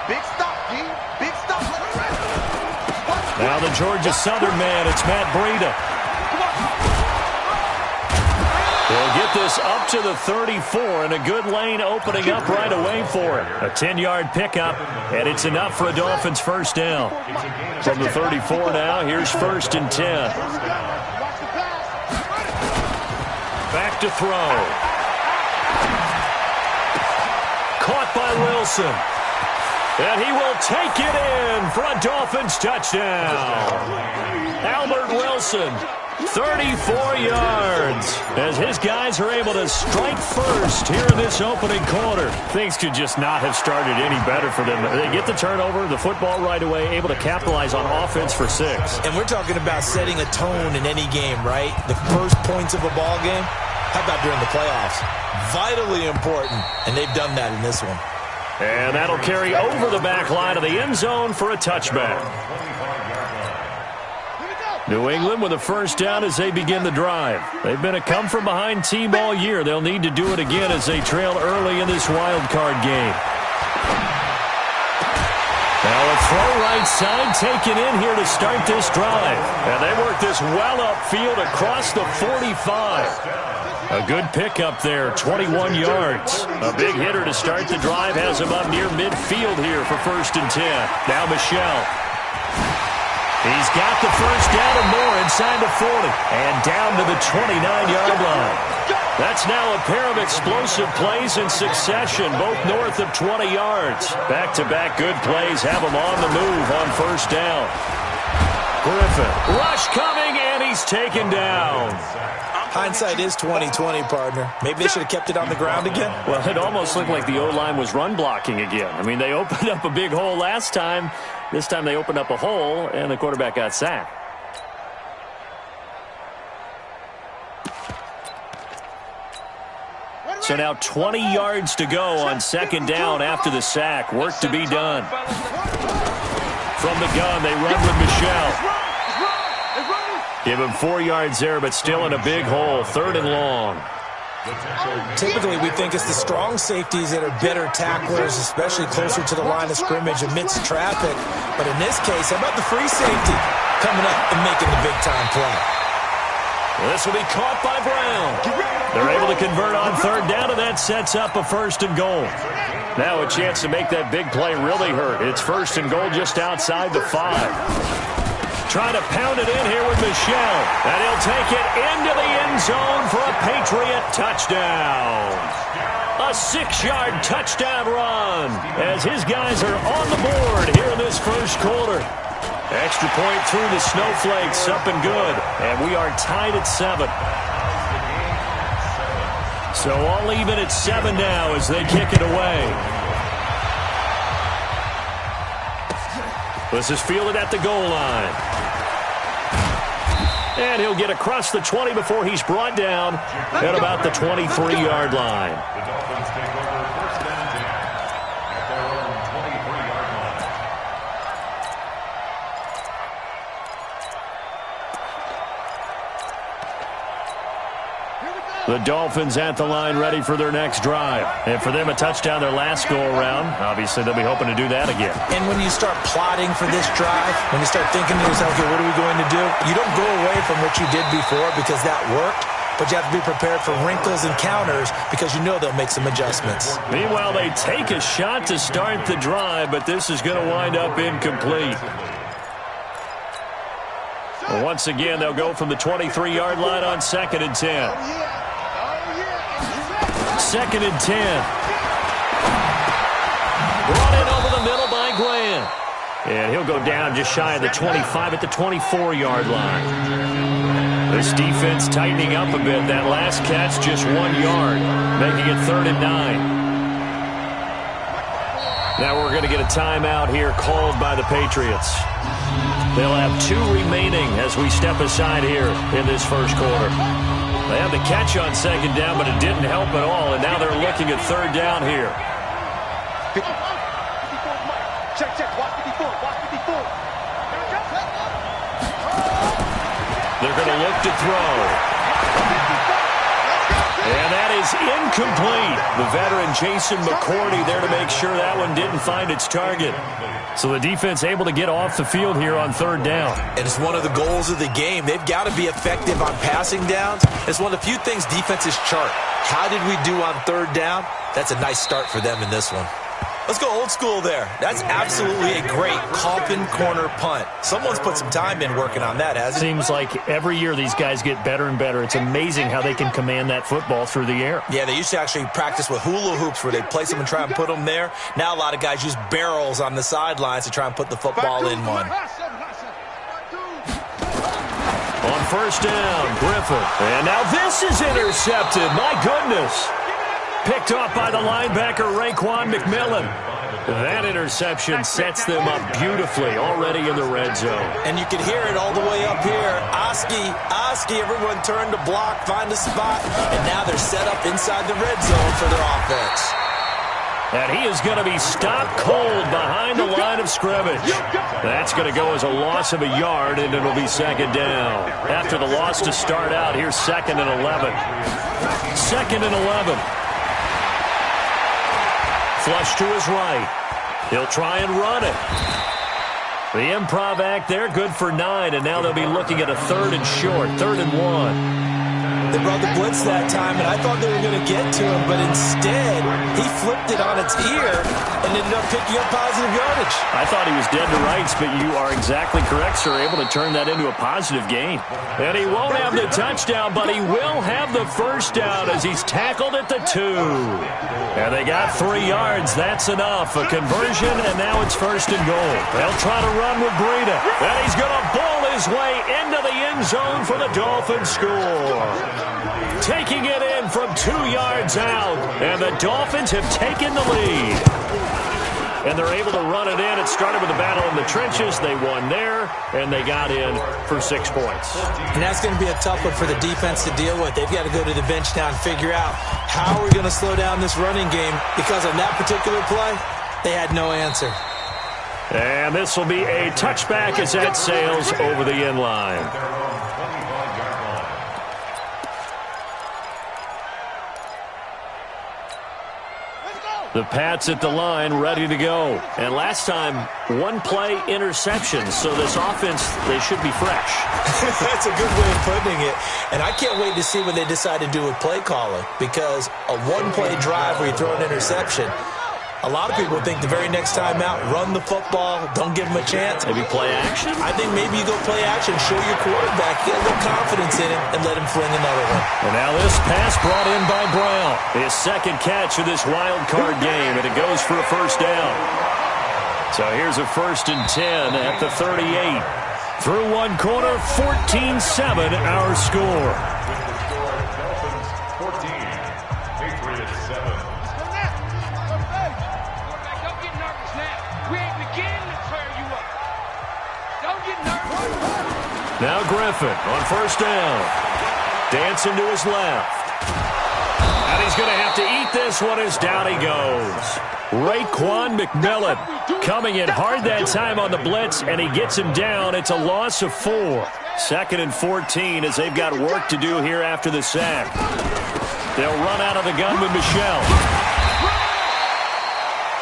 Big stop, G. Big stop. Now the Georgia Southern man, it's Matt Breida. They'll get this up to the 34, and a good lane opening up right away for it. A 10-yard pickup, and it's enough for a Dolphins first down. From the 34 now, here's 1st and 10. Back to throw. Caught by Wilson. And he will take it in for a Dolphins touchdown. Albert Wilson, 34 yards, as his guys are able to strike first here in this opening quarter. Things could just not have started any better for them. They get the turnover, the football right away, able to capitalize on offense for 6. And we're talking about setting a tone in any game, right? The first points of a ball game. How about during the playoffs? Vitally important, and they've done that in this one. And that'll carry over the back line of the end zone for a touchback. New England with a first down as they begin the drive. They've been a come-from-behind team all year. They'll need to do it again as they trail early in this wild card game. Now a throw right side taken in here to start this drive. And they work this well upfield across the 45. A good pickup there, 21 yards. A big hitter to start the drive has him up near midfield here for 1st and 10. Now Michel. He's got the first down and more inside the 40. And down to the 29-yard line. That's now a pair of explosive plays in succession, both north of 20 yards. Back-to-back good plays have him on the move on 1st down. Griffin, rush coming, and he's taken down. Hindsight is 20/20, partner. Maybe they should have kept it on the ground again. Well, it almost looked like the O-line was run blocking again. I mean, they opened up a big hole last time. This time they opened up a hole, and the quarterback got sacked. So now 20 yards to go on 2nd down after the sack. Work to be done. From the gun, they run with Michel. Give him 4 yards there, but still in a big hole. 3rd and long. Typically, we think it's the strong safeties that are better tacklers, especially closer to the line of scrimmage amidst traffic. But in this case, how about the free safety coming up and making the big-time play? This will be caught by Brown. They're able to convert on 3rd down, and that sets up a 1st and goal. Now a chance to make that big play really hurt. It's 1st and goal just outside the 5. Trying to pound it in here with Michel. And he'll take it into the end zone for a Patriot touchdown. A 6-yard touchdown run as his guys are on the board here in this 1st quarter. Extra point through the snowflakes, up and good. And we are tied at 7. So all even at 7 now as they kick it away. This is fielded at the goal line. And he'll get across the 20 before he's brought down at about the 23-yard line. The Dolphins at the line ready for their next drive. And for them, a touchdown their last go-around. Obviously, they'll be hoping to do that again. And when you start plotting for this drive, when you start thinking to yourself, okay, what are we going to do? You don't go away from what you did before because that worked, but you have to be prepared for wrinkles and counters because you know they'll make some adjustments. Meanwhile, they take a shot to start the drive, but this is going to wind up incomplete. Well, once again, they'll go from the 23-yard line on 2nd and 10. 2nd and 10. Brought in over the middle by Graham. And he'll go down just shy of the 25 at the 24-yard line. This defense tightening up a bit. That last catch just 1 yard, making it 3rd and 9. Now we're going to get a timeout here called by the Patriots. They'll have 2 remaining as we step aside here in this 1st quarter. They had the catch on 2nd down, but it didn't help at all, and now they're looking at 3rd down here. Check, watch 54, watch 54. They're going to look to throw. And that is is incomplete. The veteran Jason McCourty there to make sure that one didn't find its target. So the defense able to get off the field here on third down. And it's one of the goals of the game. They've got to be effective on passing downs. It's one of the few things defenses chart. How did we do on third down? That's a nice start for them in this one. Let's go old school there. That's absolutely a great coffin corner punt. Someone's put some time in working on that, hasn't it? Seems like every year these guys get better and better. It's amazing how they can command that football through the air. Yeah, they used to actually practice with hula hoops where they place them and try and put them there. Now a lot of guys use barrels on the sidelines to try and put the football in one. On first down, Griffin. And now this is intercepted. My goodness. Picked off by the linebacker, Raekwon McMillan. That interception sets them up beautifully already in the red zone. And you can hear it all the way up here. Oski, everyone turned to block, find a spot, and now they're set up inside the red zone for their offense. And he is going to be stopped cold behind the line of scrimmage. That's going to go as a loss of a yard, and it'll be second down. After the loss to start out, here's 2nd and 11. 2nd and 11. Flush to his right. He'll try and run it. The improv act there, good for 9, and now they'll be looking at a 3rd and short, 3rd and 1. They brought the blitz that time, and I thought they were going to get to him, but instead, he flipped it on its ear and ended up picking up positive yardage. I thought he was dead to rights, but you are exactly correct, sir, able to turn that into a positive gain. And he won't have the touchdown, but he will have the first down as he's tackled at the 2. And they got 3 yards. That's enough. A conversion, and now it's 1st and goal. They'll try to run with Breida, and he's going to bowl his way into the end zone for the Dolphins score. Taking it in from 2 yards out, and the Dolphins have taken the lead. And they're able to run it in. It started with a battle in the trenches. They won there, and they got in for 6 points. And that's going to be a tough one for the defense to deal with. They've got to go to the bench now and figure out how are we going to slow down this running game, because on that particular play, they had no answer. And this will be a touchback as that sails over the end line. The Pats at the line, ready to go. And last time, 1-play interception. So this offense, they should be fresh. That's a good way of putting it. And I can't wait to see what they decide to do with play calling, because a 1-play drive where you throw an interception, a lot of people think the very next time out, run the football, don't give them a chance. Maybe play action? I think maybe you go play action, show your quarterback, get a little confidence in him, and let him fling another one. And now this pass brought in by Brown. His second catch of this wild card game, and it goes for a first down. So here's a 1st and 10 at the 38. Through one quarter, 14-7 our score. Now Griffin on first down. Dancing to his left. And he's going to have to eat this one as down he goes. Raekwon McMillan coming in hard that time on the blitz, and he gets him down. It's a loss of 4. 2nd and 14 as they've got work to do here after the sack. They'll run out of the gun with Michel.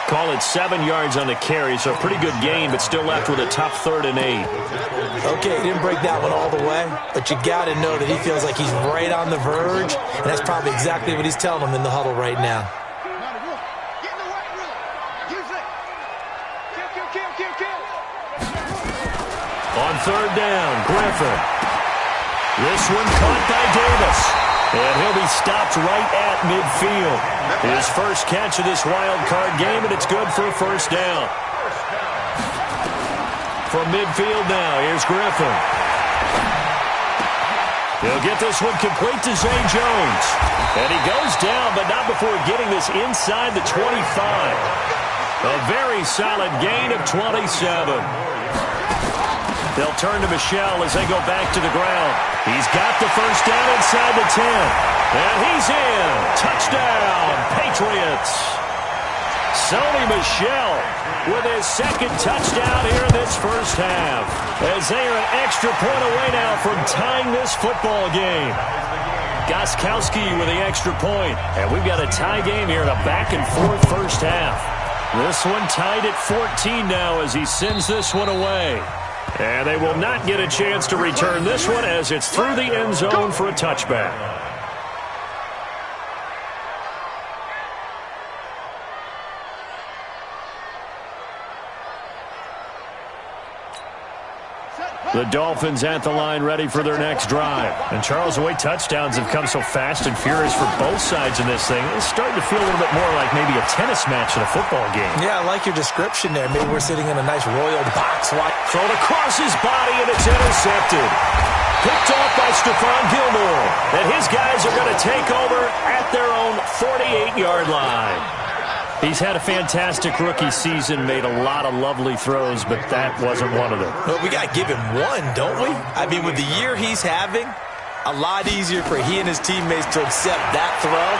Call it 7 yards on the carry, so a pretty good gain, but still left with a tough 3rd and 8. Okay, he didn't break that one all the way, but you got to know that he feels like he's right on the verge, and that's probably exactly what he's telling them in the huddle right now. On 3rd down, Griffin. This one caught by Davis. And he'll be stopped right at midfield. His first catch of this wild card game, and it's good for a first down. From midfield now, here's Griffin. He'll get this one complete to Zay Jones. And he goes down, but not before getting this inside the 25. A very solid gain of 27. They'll turn to Michel as they go back to the ground. He's got the first down inside the 10. And he's in. Touchdown, Patriots. Sony Michel with his second touchdown here in this first half. As they are an extra point away now from tying this football game. Gostkowski with the extra point. And we've got a tie game here in a back-and-forth first half. This one tied at 14 now as he sends this one away. And they will not get a chance to return this one as it's through the end zone for a touchback. The Dolphins at the line ready for their next drive. And Charles, the way touchdowns have come so fast and furious for both sides in this thing, it's starting to feel a little bit more like maybe a tennis match in a football game. Yeah, I like your description there. Maybe we're sitting in a nice royal box. Thrown across his body, and it's intercepted. Picked off by Stephon Gilmore. And his guys are going to take over at their own 48-yard line. He's had a fantastic rookie season, made a lot of lovely throws, but that wasn't one of them. Well, we got to give him one, don't we? I mean, with the year he's having, a lot easier for he and his teammates to accept that throw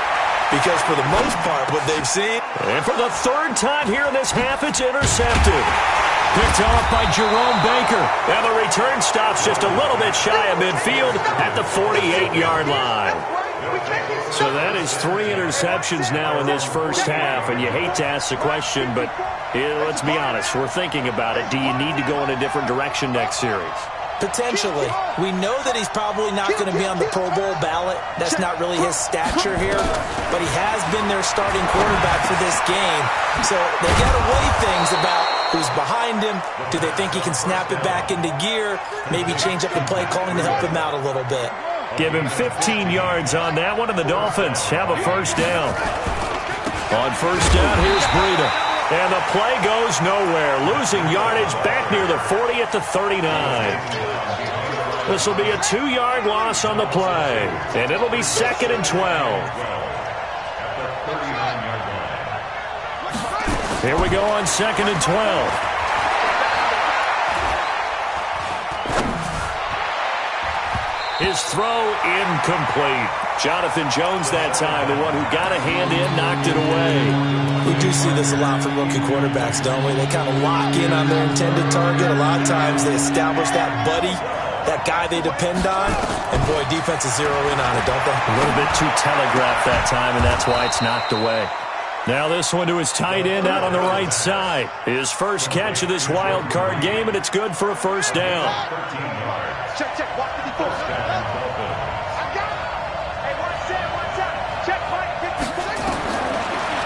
because for the most part, what they've seen. And for the third time here in this half, it's intercepted. Picked off by Jerome Baker. And the return stops just a little bit shy of midfield at the 48-yard line. So that is 3 interceptions now in this first half, and you hate to ask the question, but let's be honest, we're thinking about it. Do you need to go in a different direction next series? Potentially. We know that he's probably not going to be on the Pro Bowl ballot. That's not really his stature here, but he has been their starting quarterback for this game. So they got to weigh things about who's behind him. Do they think he can snap it back into gear? Maybe change up the play calling to help him out a little bit. Give him 15 yards on that one, and the Dolphins have a first down. On first down, here's Breida. And the play goes nowhere. Losing yardage back near the 40 at the 39. This will be a 2-yard loss on the play. And it'll be 2nd and 12. Here we go on 2nd and 12. His throw incomplete. Jonathan Jones that time, the one who got a hand in, knocked it away. We do see this a lot from rookie quarterbacks, don't we? They kind of lock in on their intended target. A lot of times they establish that buddy, that guy they depend on, and boy, defenses zero in on it, don't they? A little bit too telegraphed that time, and that's why it's knocked away. Now this one to his tight end out on the right side. His first catch of this wild card game, and it's good for a first down. Check, check, walk 54.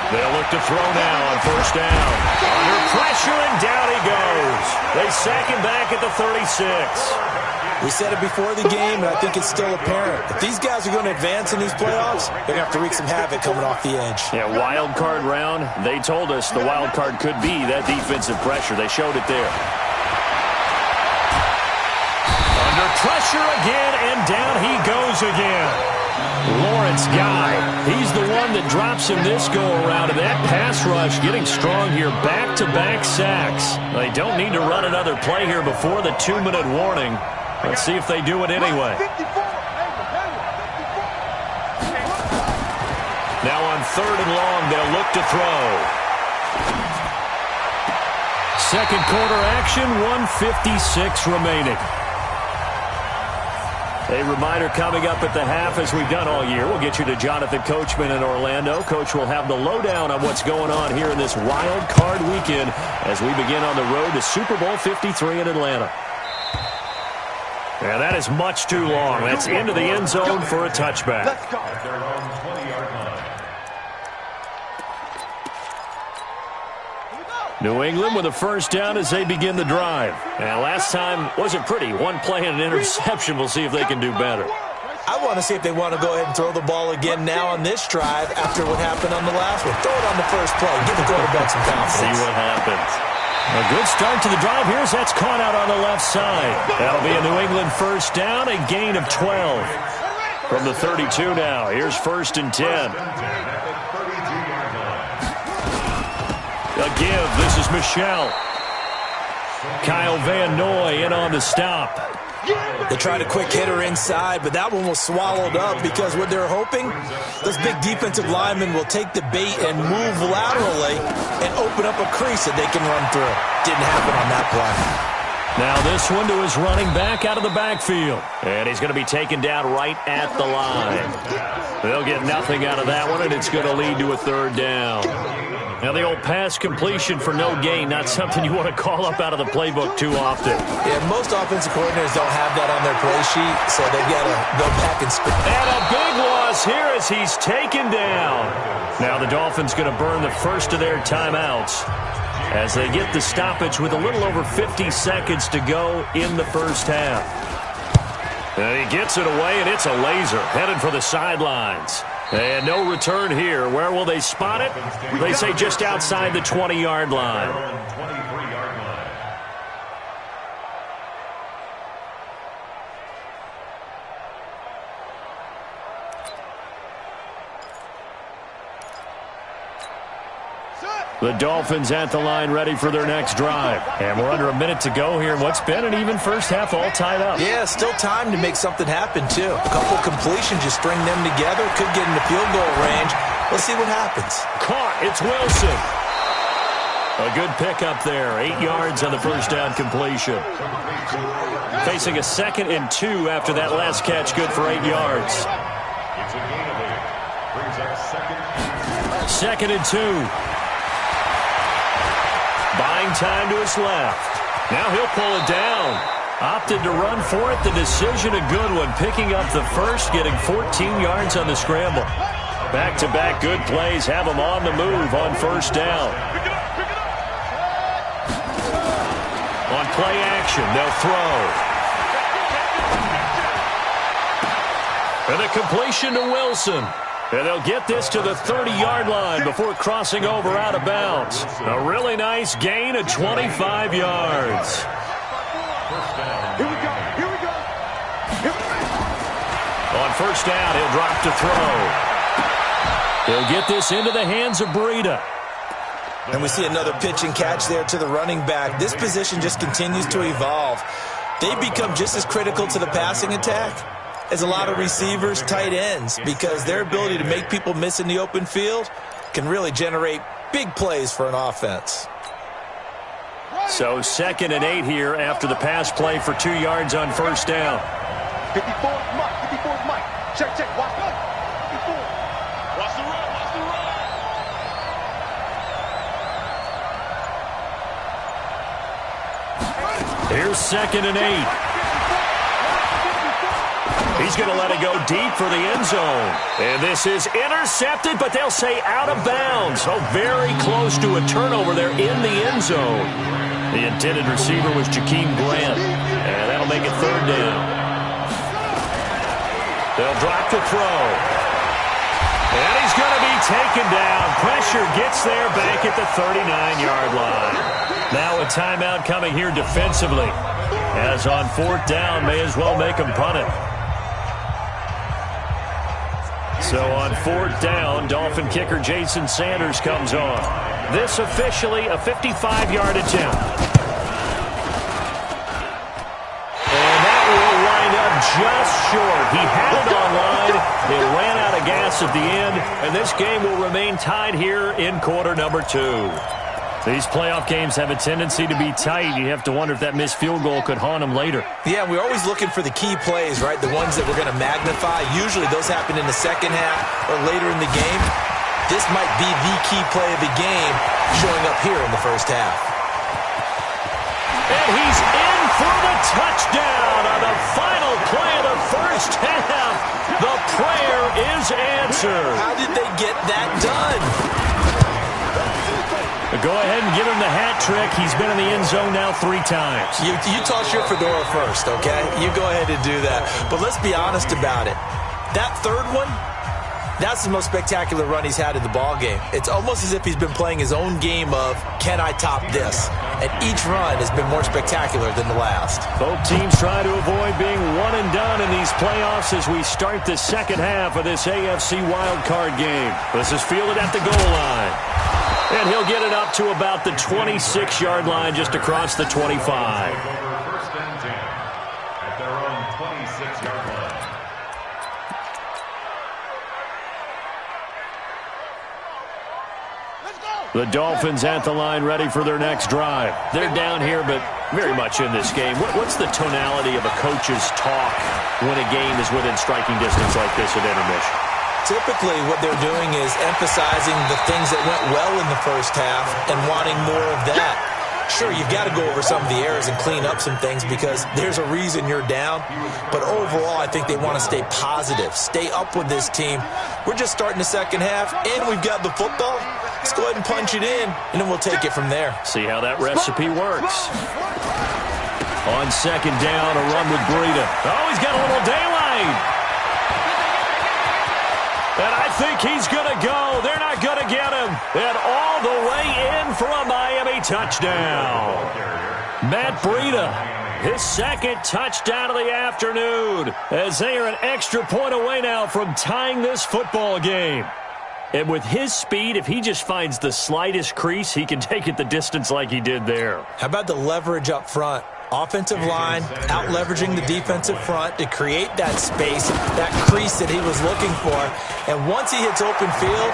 They'll look to throw now on first down. Under pressure, and down he goes. They sack him back at the 36. We said it before the game, and I think it's still apparent. If these guys are going to advance in these playoffs, they're going to have to wreak some havoc coming off the edge. Yeah, wild card round. They told us the wild card could be that defensive pressure. They showed it there. Under pressure again, and down he goes again. Lawrence Guy, he's the one that drops him this go-around, and that pass rush getting strong here, back-to-back sacks. They don't need to run another play here before the 2-minute warning. Let's see if they do it anyway. Now on 3rd and long, they'll look to throw. Second quarter action, 1:56 remaining. A reminder coming up at the half, as we've done all year. We'll get you to Jonathan Coachman in Orlando. Coach will have the lowdown on what's going on here in this wild card weekend as we begin on the road to Super Bowl 53 in Atlanta. And that is much too long. That's into the end zone for a touchback. Let's go. New England with a first down as they begin the drive. And last time wasn't pretty. One play and an interception. We'll see if they can do better. I want to see if they want to go ahead and throw the ball again now on this drive after what happened on the last one. Throw it on the first play. Give the quarterback some confidence. See what happens. A good start to the drive. Here's that's caught out on the left side. That'll be a New England first down, a gain of 12. From the 32 now. Here's 1st and 10. A give. This is Michel. Kyle Van Noy in on the stop. They tried a quick hitter inside, but that one was swallowed up because what they're hoping, those big defensive linemen will take the bait and move laterally and open up a crease that they can run through. Didn't happen on that play. Now this one to his running back out of the backfield. And he's going to be taken down right at the line. They'll get nothing out of that one, and it's going to lead to a third down. Now the old pass completion for no gain, not something you want to call up out of the playbook too often. Yeah, most offensive coordinators don't have that on their play sheet, so they've got to go back and score. And a big loss here as he's taken down. Now the Dolphins going to burn the first of their timeouts as they get the stoppage with a little over 50 seconds to go in the first half. And he gets it away, and it's a laser headed for the sidelines. And no return here. Where will they spot it? They say just outside the 20-yard line. The Dolphins at the line ready for their next drive. And we're under a minute to go here in what's been an even first half all tied up. Yeah, still time to make something happen, too. A couple completions, you string them together, could get into field goal range. Let's see what happens. Caught. It's Wilson. A good pickup there. 8 yards on the first down completion. Facing a 2nd and 2 after that last catch. Good for 8 yards. 2nd and 2. Buying time to his left. Now he'll pull it down. Opted to run for it. The decision a good one. Picking up the first, getting 14 yards on the scramble. Back-to-back good plays have him on the move on first down. On play action, they'll throw. And a completion to Wilson. And they'll get this to the 30-yard line before crossing over out of bounds. A really nice gain of 25 yards. Here we go. Here we go. On first down, he'll drop to throw. He'll get this into the hands of Breida. And we see another pitch and catch there to the running back. This position just continues to evolve. They've become just as critical to the passing attack as a lot of receivers, tight ends, because their ability to make people miss in the open field can really generate big plays for an offense. So 2nd and 8 here after the pass play for 2 yards on first down. 54 Mike. 54 Mike. Check, check. Watch the run. 54. Watch the run. Watch the run. Here's 2nd and 8. He's going to let it go deep for the end zone. And this is intercepted, but they'll say out of bounds. So very close to a turnover there in the end zone. The intended receiver was Jakeem Grant. And that'll make it third down. They'll drop to throw. And he's going to be taken down. Pressure gets there back at the 39-yard line. Now a timeout coming here defensively. As on 4th down, may as well make him punt it. So on 4th down, Dolphin kicker Jason Sanders comes on. This officially a 55-yard attempt. And that will wind up just short. He had it on line. It ran out of gas at the end, and this game will remain tied here in quarter number 2. These playoff games have a tendency to be tight. You have to wonder if that missed field goal could haunt them later. Yeah, we're always looking for the key plays, right? The ones that we're going to magnify. Usually those happen in the second half or later in the game. This might be the key play of the game showing up here in the first half. And he's in for the touchdown on the final play of the first half. The prayer is answered. How did they get that done? Go ahead and give him the hat trick. He's been in the end zone now 3 times. You toss your fedora first, okay? You go ahead and do that. But let's be honest about it. That third one, that's the most spectacular run he's had in the ballgame. It's almost as if he's been playing his own game of, can I top this? And each run has been more spectacular than the last. Both teams try to avoid being one and done in these playoffs as we start the second half of this AFC wildcard game. This is fielded at the goal line. And he'll get it up to about the 26-yard line just across the 25. First and 10 at their own 26-yard line. The Dolphins at the line ready for their next drive. They're down here, but very much in this game. What's the tonality of a coach's talk when a game is within striking distance like this at intermission? Typically, what they're doing is emphasizing the things that went well in the first half and wanting more of that. Sure, you've got to go over some of the errors and clean up some things because there's a reason you're down. But overall, I think they want to stay positive, stay up with this team. We're just starting the second half, and we've got the football. Let's go ahead and punch it in, and then we'll take it from there. See how that recipe works. On second down, a run with Breida. Oh, he's got a little daylight. And I think he's going to go. They're not going to get him. And all the way in for a Miami touchdown. Matt Breida, his second touchdown of the afternoon, as they are an extra point away now from tying this football game. And with his speed, if he just finds the slightest crease, he can take it the distance like he did there. How about the leverage up front? Offensive line out-leveraging the defensive front to create that space, that crease that he was looking for. And once he hits open field,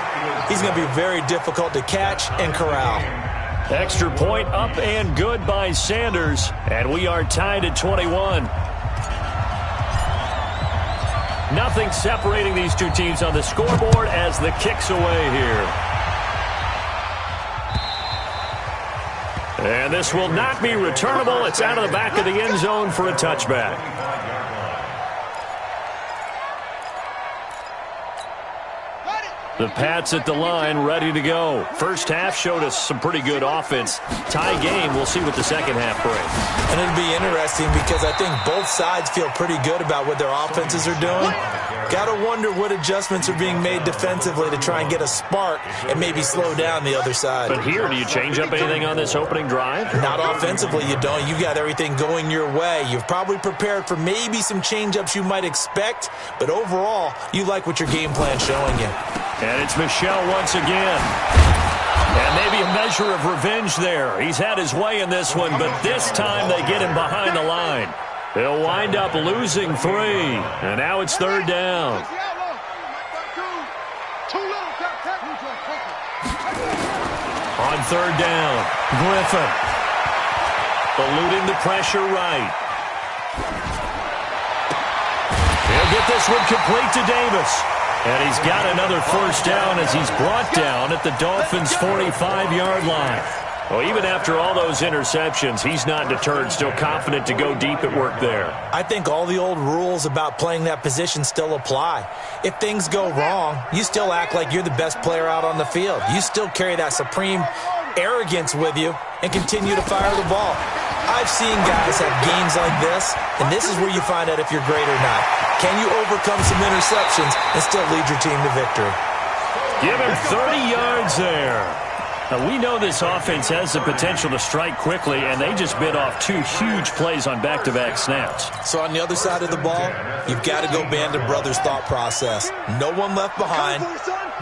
he's going to be very difficult to catch and corral. Extra point up and good by Sanders. And we are tied at 21. Nothing separating these two teams on the scoreboard as the kick's away here. And this will not be returnable. It's out of the back of the end zone for a touchback. The Pats at the line, ready to go. First half showed us some pretty good offense. Tie game, we'll see what the second half brings. And it'll be interesting because I think both sides feel pretty good about what their offenses are doing. Got to wonder what adjustments are being made defensively to try and get a spark and maybe slow down the other side. But here, do you change up anything on this opening drive? Not offensively, you don't. You got everything going your way. You've probably prepared for maybe some change-ups you might expect, but overall, you like what your game plan's showing you. And it's Michel once again. And maybe a measure of revenge there. He's had his way in this one, but this time they get him behind the line. He'll wind up losing 3. And now it's third down. On third down, Griffin. Eluding the pressure right. He'll get this one complete to Davis. And he's got another first down as he's brought down at the Dolphins' 45-yard line. Well, even after all those interceptions, he's not deterred, still confident to go deep at work there. I think all the old rules about playing that position still apply. If things go wrong, you still act like you're the best player out on the field. You still carry that supreme arrogance with you and continue to fire the ball. I've seen guys have games like this, and this is where you find out if you're great or not. Can you overcome some interceptions and still lead your team to victory? Give him 30 yards there. Now, we know this offense has the potential to strike quickly, and they just bit off 2 huge plays on back-to-back snaps. So on the other side of the ball, you've got to go Band of Brothers thought process. No one left behind,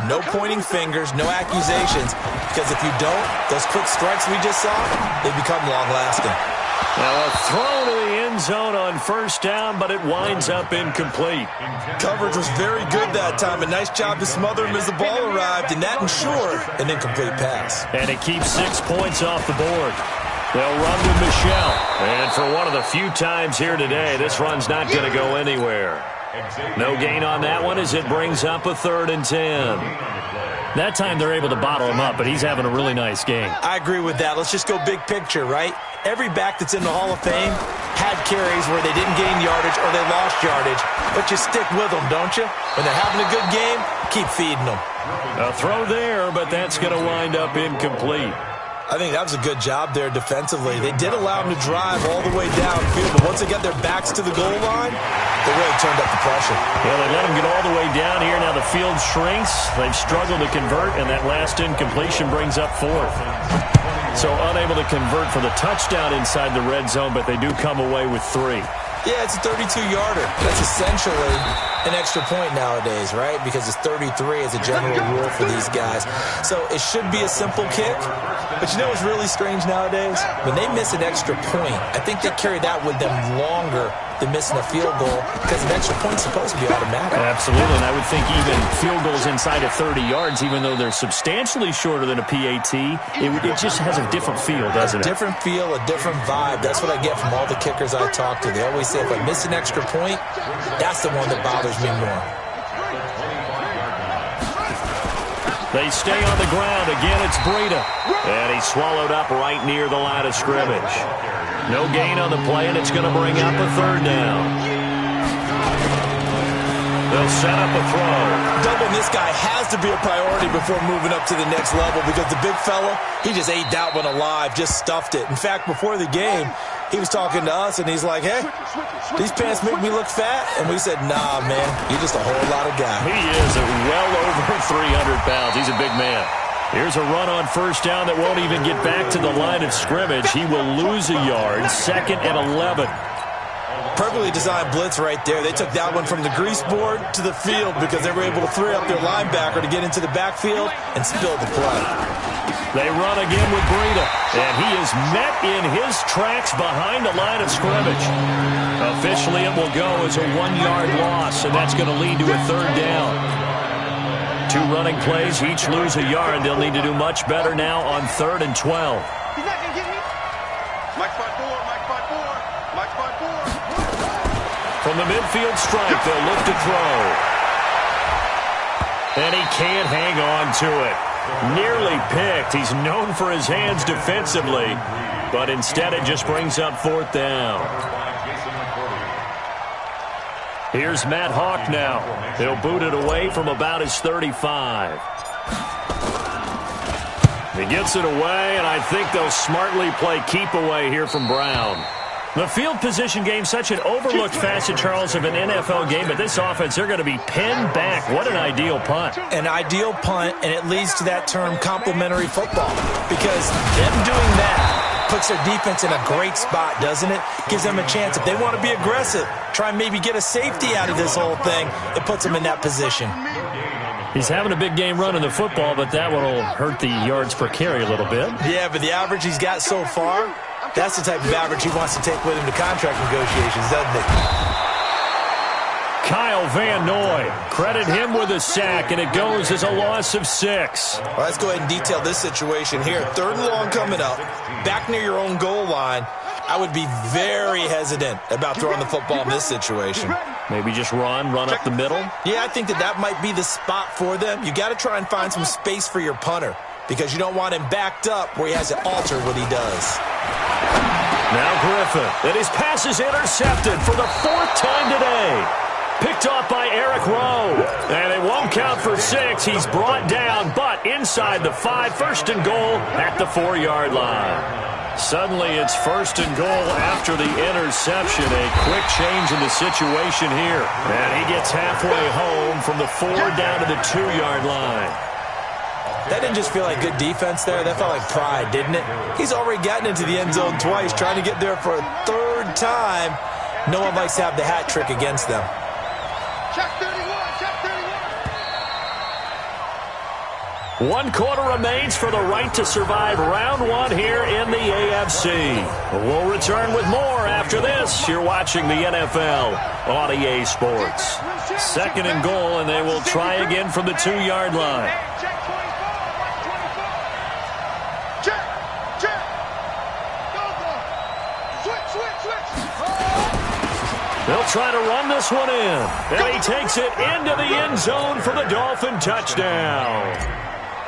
no pointing fingers, no accusations, because if you don't, those quick strikes we just saw, they become long-lasting. Now a throw to the end zone on first down, but it winds up incomplete. Coverage was very good that time. A nice job to smother him as the ball arrived, and that ensured an incomplete pass. And it keeps 6 points off the board. They'll run with Michel. And for one of the few times here today, this run's not going to go anywhere. No gain on that one as it brings up a 3rd and 10. That time they're able to bottle him up, but he's having a really nice game. I agree with that. Let's just go big picture, right? Every back that's in the Hall of Fame had carries where they didn't gain yardage or they lost yardage, but you stick with them, don't you? When they're having a good game, keep feeding them. A throw there, but that's going to wind up incomplete. I think that was a good job there defensively. They did allow them to drive all the way downfield, but once they got their backs to the goal line, they really turned up the pressure. Yeah, they let them get all the way down here. Now the field shrinks. They've struggled to convert, and that last incompletion brings up 4th. So unable to convert for the touchdown inside the red zone, but they do come away with 3. Yeah, it's a 32-yarder. That's essentially an extra point nowadays, right? Because it's 33 as a general rule for these guys. So it should be a simple kick. But you know what's really strange nowadays? When they miss an extra point, I think they carry that with them longer than missing a field goal because an extra point's supposed to be automatic. Absolutely, and I would think even field goals inside of 30 yards, even though they're substantially shorter than a PAT, it just has a different feel, doesn't it? A different feel, a different vibe. That's what I get from all the kickers I talk to. They always say if I miss an extra point, that's the one that bothers me more. They stay on the ground. Again, it's Breida. And he's swallowed up right near the line of scrimmage. No gain on the play, and it's going to bring up a third down. They'll set up a throw. Doubling this guy has to be a priority before moving up to the next level because the big fella, he just ate that one alive, just stuffed it. In fact, before the game, he was talking to us, and he's like, hey, these pants make me look fat? And we said, nah, man, you're just a whole lot of guy. He is well over 300 pounds. He's a big man. Here's a run on first down that won't even get back to the line of scrimmage. He will lose a yard, 2nd and 11. Perfectly designed blitz right there. They took that one from the grease board to the field because they were able to free up their linebacker to get into the backfield and spill the play. They run again with Breida, and he is met in his tracks behind the line of scrimmage. Officially, it will go as a 1-yard loss, and that's going to lead to a third down. 2 running plays, each lose a yard. They'll need to do much better now on 3rd and 12. He's not going to get me. Mike spot 4, Mike spot 4, Mike spot 4. From the midfield stripe, they'll look to throw. And he can't hang on to it. Nearly picked. He's known for his hands defensively, but instead it just brings up 4th down. Here's Matt Hawk now. He'll boot it away from about his 35. He gets it away, and I think they'll smartly play keep away here from Brown. The field position game, such an overlooked facet, Charles, of an NFL game, but this offense, they're going to be pinned back. What an ideal punt. An ideal punt, and it leads to that term complementary football, because them doing that puts their defense in a great spot, doesn't it? Gives them a chance. If they want to be aggressive, try and maybe get a safety out of this whole thing, it puts them in that position. He's having a big game running the football, but that one will hurt the yards per carry a little bit. Yeah, but the average he's got so far, that's the type of average he wants to take with him to contract negotiations, doesn't it? Kyle Van Noy, credit him with a sack, and it goes as a loss of 6. Well, let's go ahead and detail this situation here. 3rd and long coming up, back near your own goal line. I would be very hesitant about throwing the football in this situation. Maybe just run up the middle? Yeah, I think that might be the spot for them. You got to try and find some space for your punter because you don't want him backed up where he has to alter what he does. Now Griffin, and his pass is intercepted for the 4th time today. Picked off by Eric Rowe. And it won't count for 6. He's brought down, but inside the 5, 1st and goal at the 4-yard line. Suddenly it's 1st and goal after the interception. A quick change in the situation here. And he gets halfway home from the 4 down to the 2-yard line. That didn't just feel like good defense there. That felt like pride, didn't it? He's already gotten into the end zone twice, trying to get there for a 3rd time. No one likes to have the hat trick against them. Check 31, check 31. 1 quarter remains for the right to survive round 1 here in the AFC. We'll return with more after this. You're watching the NFL on EA Sports. 2nd and goal, and they will try again from the 2-yard line. Check 24, check, check. Go, go. Switch. They'll try to run this one in. And he takes it into the end zone for the Dolphin touchdown.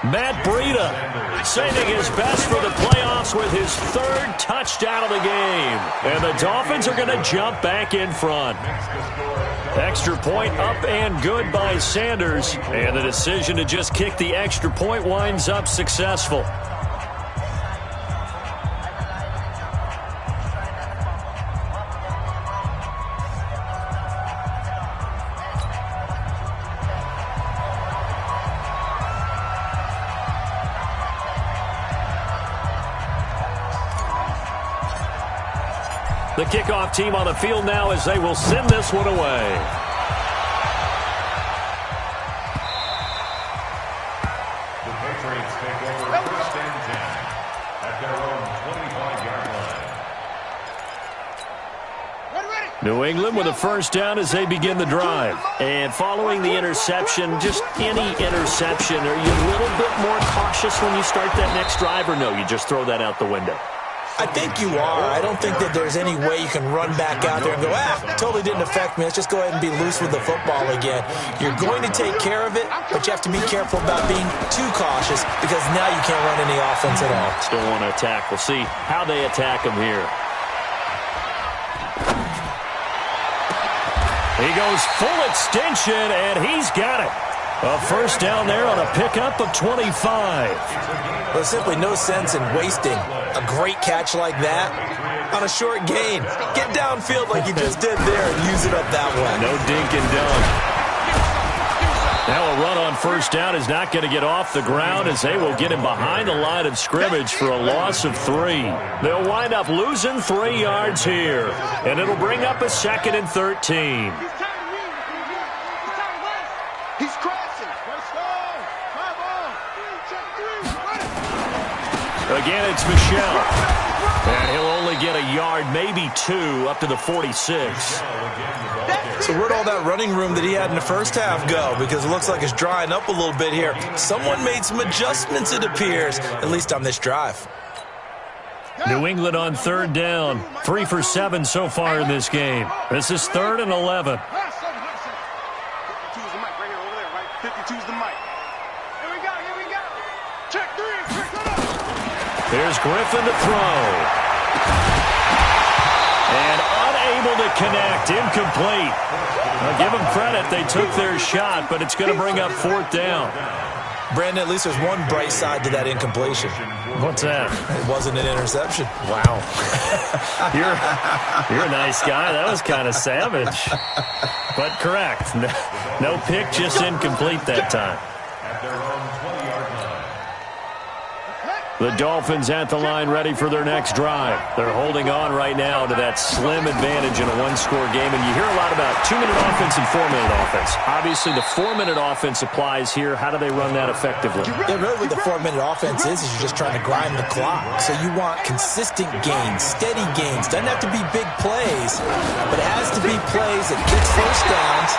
Matt Breida saving his best for the playoffs with his 3rd touchdown of the game. And the Dolphins are going to jump back in front. Extra point up and good by Sanders. And the decision to just kick the extra point winds up successful. The kickoff team on the field now as they will send this one away. Patriots take over first and 10 at their own 25-yard line. New England with a first down as they begin the drive. And following the interception, just any interception, are you a little bit more cautious when you start that next drive, or no, you just throw that out the window? I think you are. I don't think that there's any way you can run back out there and go, totally didn't affect me. Let's just go ahead and be loose with the football again. You're going to take care of it, but you have to be careful about being too cautious because now you can't run any offense at all. Still want to attack. We'll see how they attack him here. He goes full extension, and he's got it. A first down there on a pickup of 25. There's simply no sense in wasting a great catch like that on a short gain. Get downfield like you just did there and use it up that way. No dink and dunk. Now a run on first down is not going to get off the ground as they will get him behind the line of scrimmage for a loss of 3. They'll wind up losing 3 yards here, and it'll bring up a 2nd and 13. He's crashing. Again, it's Michel. And he'll only get a yard, maybe 2, up to the 46. So where'd all that running room that he had in the first half go? Because it looks like it's drying up a little bit here. Someone made some adjustments, it appears, at least on this drive. New England on third down. 3 for 7 so far in this game. This is 3rd and 11. 52's the mic right here, over there, right? 52's the mic. Here we go, here we go. Check 3, check it up. Here's Griffin to throw. And unable to connect. Incomplete. I'll give them credit. They took their shot, but it's going to bring up 4th down. Brandon, at least there's one bright side to that incompletion. What's that? It wasn't an interception. Wow. You're a nice guy. That was kind of savage. But correct. No pick, just incomplete that time. At their own 20-yard line. The Dolphins at the line ready for their next drive. They're holding on right now to that slim advantage in a one-score game. And you hear a lot about 2-minute offense and 4-minute offense. Obviously, the 4-minute offense applies here. How do they run that effectively? Yeah, really what the 4-minute offense is you're just trying to grind the clock. So you want consistent gains, steady gains. Doesn't have to be big plays, but it has to be plays that gets first downs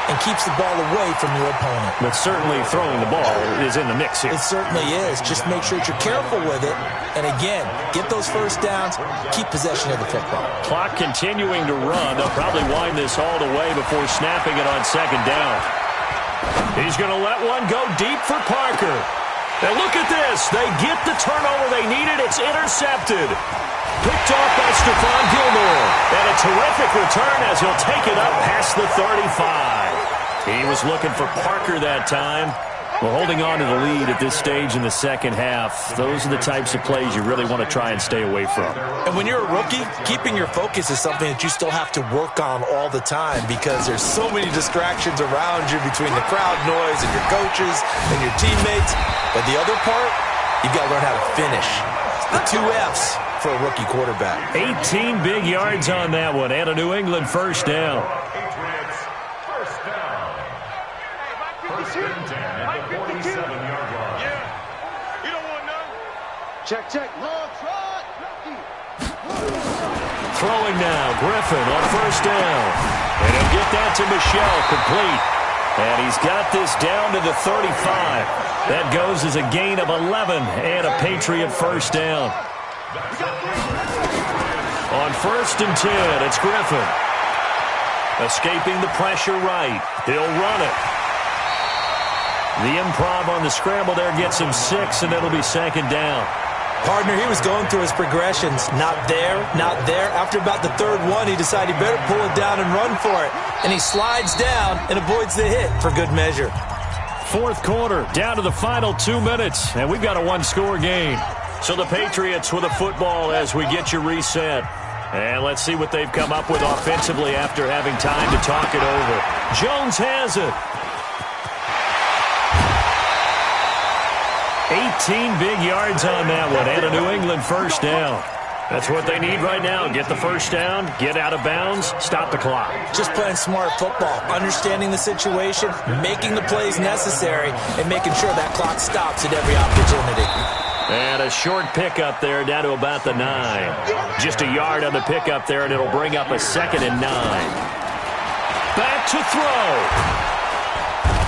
and keeps the ball away from your opponent. But certainly throwing the ball is in the mix here. It certainly is. Just make sure that you're careful with it. And again, get those first downs, keep possession of the football. Clock continuing to run. They'll probably wind this all the way before snapping it on 2nd down. He's going to let one go deep for Parker. And look at this. They get the turnover they needed. It's intercepted. Picked off by Stephon Gilmore. And a terrific return as he'll take it up past the 35. He was looking for Parker that time. Well, holding on to the lead at this stage in the second half, those are the types of plays you really want to try and stay away from. And when you're a rookie, keeping your focus is something that you still have to work on all the time because there's so many distractions around you between the crowd noise and your coaches and your teammates. But the other part, you've got to learn how to finish. The 2 F's for a rookie quarterback. 18 big yards on that one, and a New England first down. Patriots, first down. First and 10 at the 47-yard line. Yeah. You don't want none. Check, check. Long trot. Throwing now, Griffin on first down. And he'll get that to Michel, complete. And he's got this down to the 35. That goes as a gain of 11 and a Patriot first down. On 1st and 10, it's Griffin. Escaping the pressure right. He'll run it. The improv on the scramble there gets him 6, and it'll be 2nd down. Partner, he was going through his progressions. Not there, not there. After about the 3rd one, he decided he better pull it down and run for it. And he slides down and avoids the hit for good measure. 4th quarter, down to the final 2 minutes, and we've got a one-score game. So the Patriots with a football as we get you reset. And let's see what they've come up with offensively after having time to talk it over. Jones has it. 18 big yards on that one, and a New England first down. That's what they need right now. Get the first down, get out of bounds, stop the clock. Just playing smart football, understanding the situation, making the plays necessary, and making sure that clock stops at every opportunity. And a short pickup there down to about the 9. Just a yard on the pickup there, and it'll bring up a 2nd and 9. Back to throw.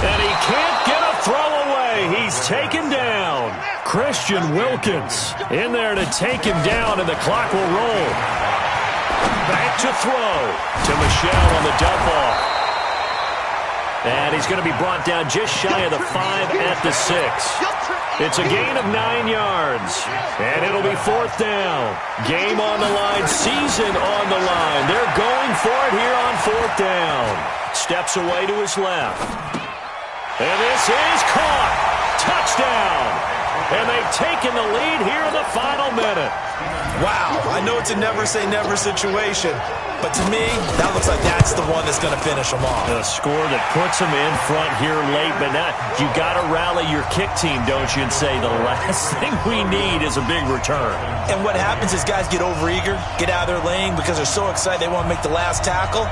And he can't get a throw away. He's taken down. Christian Wilkins in there to take him down, and the clock will roll. Back to throw to Michel on the dump off. And he's going to be brought down just shy of the 5 at the 6. It's a gain of 9 yards, and it'll be 4th down. Game on the line, season on the line. They're going for it here on 4th down. Steps away to his left. And this is caught. Touchdown. And they've taken the lead here in the final minute. Wow, I know it's a never-say-never situation, but to me, that looks like that's the one that's going to finish them off. A score that puts them in front here late, but now you got to rally your kick team, don't you, and say the last thing we need is a big return. And what happens is guys get overeager, get out of their lane because they're so excited they want to make the last tackle.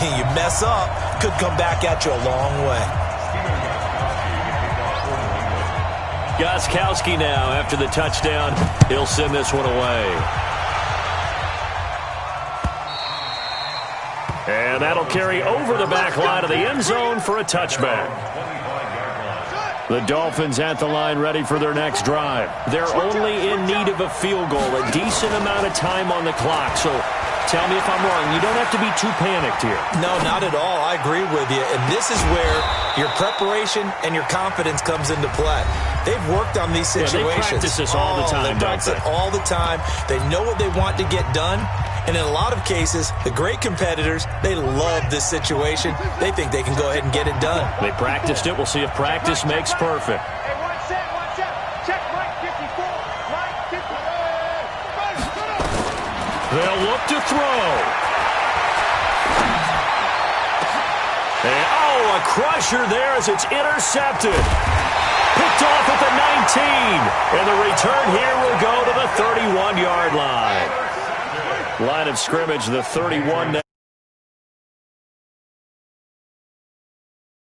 You mess up, could come back at you a long way. Gostkowski now, after the touchdown, he'll send this one away. And that'll carry over the back line of the end zone for a touchback. The Dolphins at the line ready for their next drive. They're only in need of a field goal, a decent amount of time on the clock. So tell me if I'm wrong. You don't have to be too panicked here. No, not at all. I agree with you. And this is where your preparation and your confidence comes into play. They've worked on these situations. Yeah, they practice this all the time, they practice it all the time. They know what they want to get done. And in a lot of cases, the great competitors, they love this situation. They think they can go ahead and get it done. They practiced it. We'll see if practice makes perfect. Hey, one set. Check Mike 54. Mike 54. They'll look to throw. And, a crusher there as it's intercepted. Picked off at the 19. And the return here will go to the 31-yard line. Line of scrimmage, the 31.